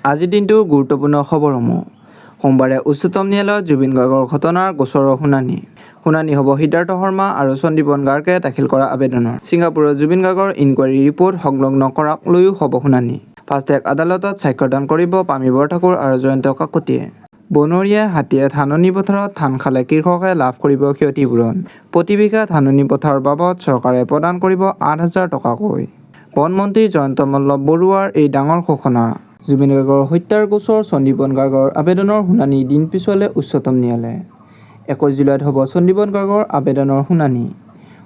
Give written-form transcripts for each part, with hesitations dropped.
আজিৰ দিনটোৰ গুৰুত্বপূৰ্ণ খবৰসমূহ। সোমবাৰে উচ্চতম ন্যায়ালয়ত জুবিন গাৰ্গৰ ঘটনাৰ গোচৰৰ শুনানি হ'ব সিদ্ধাৰ্থ শৰ্মা আৰু সন্দীপন গাৰ্গে দাখিল কৰা আবেদনৰ। ছিংগাপুৰত জুবিন গাৰ্গৰ ইনকুৱাৰী ৰিপৰ্ট সংলগ্ন কৰাক লৈও হ'ব শুনানি। ফাষ্টেগ আদালতত সাক্ষ্যদান কৰিব পামী বৰঠাকুৰ আৰু জয়ন্ত কাকতিয়ে। বনৰীয়া হাতীয়ে ধাননি পথাৰত ধান খালে কৃষকে লাভ কৰিব ক্ষতিপূৰণ। প্ৰতি বিঘা ধাননি পথাৰ বাবদ চৰকাৰে প্ৰদান কৰিব 8,000 টকাকৈ। বন মন্ত্ৰী জয়ন্ত মল্ল বৰুৱাৰ এই ডাঙৰ ঘোষণা। জুবিন গাৰ্গৰ হত্যাৰ গোচৰ সন্দীপন গাৰ্গৰ আবেদনৰ শুনানি দিন পিছুৱালে উচ্চতম ন্যায়ালয়ে। 21 জুলাইত হ'ব সন্দীপন গাৰ্গৰ আবেদনৰ শুনানি।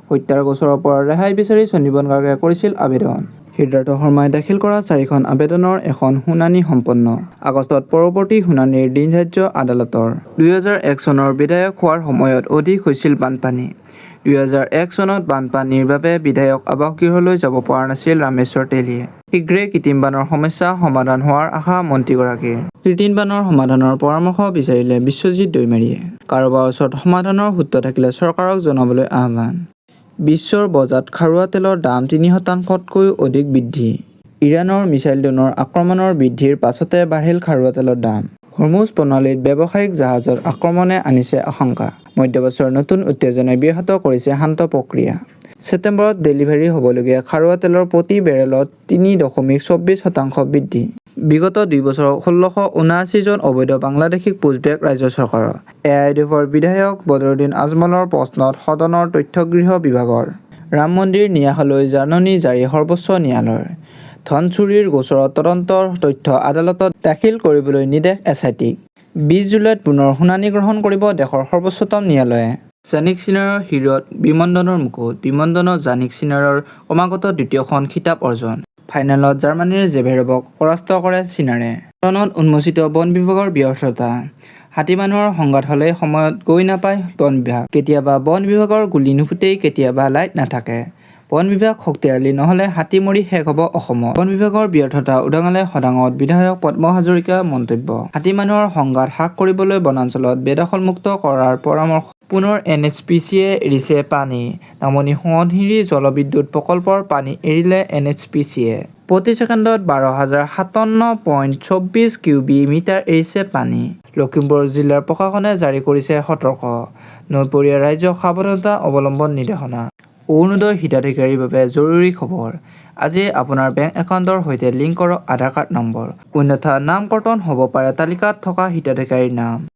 হত্যাৰ গোচৰৰ পৰা ৰেহাই বিচাৰি সন্দীপন গাৰ্গে কৰিছিল আবেদন। সিদ্ধাৰ্থ শৰ্মাই দাখিল কৰা 4খন আবেদনৰ এখন শুনানি সম্পন্ন। আগষ্টত পৰৱৰ্তী শুনানিৰ দিন ধাৰ্য আদালতৰ। 2001 চনৰ বিধায়ক হোৱাৰ সময়ত অধিক হৈছিল বানপানী। 2001 চনত বানপানীৰ বাবে বিধায়ক আৱাসগৃহলৈ যাব পৰা নাছিল ৰামেশ্বৰ তেলীয়ে। শীঘ্ৰেই কৃত্ৰিম বানৰ সমস্যা সমাধান হোৱাৰ আশা মন্ত্ৰীগৰাকীৰ। কৃত্ৰিম বানৰ সমাধানৰ পৰামৰ্শ বিচাৰিলে বিশ্বজিৎ দৈমাৰীয়ে। কাৰোবাৰ ওচৰত সমাধানৰ সূত্ৰ থাকিলে চৰকাৰক জনাবলৈ আহ্বান। বিশ্বৰ বজাৰত খাৰুৱা তেলৰ দাম 3% অধিক বৃদ্ধি। ইৰাণৰ মিছাইল ড্ৰোনৰ আক্ৰমণৰ বৃদ্ধিৰ পাছতে বাঢ়িল খাৰুৱা তেলৰ দাম। হৰমুজ প্ৰণালীত ব্যৱসায়িক জাহাজত আক্ৰমণে আনিছে আশংকা। মধ্যপ্ৰাচ্যৰ নতুন উত্তেজনাই ব্যাহত কৰিছে শান্ত প্ৰক্ৰিয়া। ছেপ্টেম্বৰত ডেলিভাৰী হ'বলগীয়া খাৰুৱা তেলৰ প্ৰতি বেৰেলত 3.24% বৃদ্ধি। বিগত 2 বছৰত 1679 জন অবৈধ বাংলাদেশীক পুছবেক ৰাজ্য চৰকাৰৰ। এআইইউডিএফৰ বিধায়ক বদৰুদ্দিন আজমলৰ প্ৰশ্নত সদনৰ তথ্যগৃহ বিভাগৰ। ৰাম মন্দিৰ ন্যাসলৈ জাননী জাৰি সৰ্বোচ্চ ন্যায়ালয়ৰ। ধন চুৰিৰ গোচৰত তদন্তৰ তথ্য আদালতত দাখিল কৰিবলৈ নিৰ্দেশ এছআইটিক। 20 জুলাইত পুনৰ শুনানি গ্ৰহণ কৰিব দেশৰ সৰ্বোচ্চতম ন্যায়ালয়ে। জানিক সিনাৰৰ হিৰত বিমণ্ডনৰ মুকুট। বিমণ্ডনত জানিক সিনাৰৰ ক্ৰমাগত দ্বিতীয়খন খিতাপ অৰ্জন। ফাইনেলত জাৰ্মানীৰ জেভেৰভক পৰাস্ত কৰে সিনাৰে। চনত উন্মোচিত বন বিভাগৰ ব্যৰ্থতা। হাতী মানুহৰ সংঘাত হ'লেই সময়ত গৈ নাপায় বন বিভাগ। কেতিয়াবা বন বিভাগৰ গুলি নুফুটেই, কেতিয়াবা লাইট নাথাকে। বন বিভাগ শক্তিশালী নহ'লে হাতী মৰি শেষ হ'ব অসমত। বন বিভাগৰ ব্যৰ্থতা উদঙালে সদাঙত বিধায়ক পদ্ম হাজৰিকা মন্তব্য। হাতী মানুহৰ সংঘাত হ্ৰাস কৰিবলৈ বনাঞ্চলত বেদখলমুক্ত কৰাৰ পৰামৰ্শ। পুনৰ NHPCয়ে এৰিছে পানী। নামনি সোৱণশিৰি জলবিদ্যুৎ প্ৰকল্পৰ পানী এৰিলে NHPCয়ে। প্ৰতি ছেকেণ্ডত 12,057.24 কিউবি মিটাৰ এৰিছে পানী। লখিমপুৰ জিলা প্ৰশাসনে জাৰি কৰিছে সতৰ্ক। নৈপৰীয়া ৰাইজক সাৱধানতা অৱলম্বন নিৰ্দেশনা। অৰুণোদয় হিতাধিকাৰীৰ বাবে জৰুৰী খবৰ। আজিয়ে আপোনাৰ বেংক একাউণ্টৰ সৈতে লিংক কৰক আধাৰ কাৰ্ড নম্বৰ। অন্যথা নাম কৰ্তন হ'ব পাৰে তালিকাত থকা হিতাধিকাৰীৰ নাম।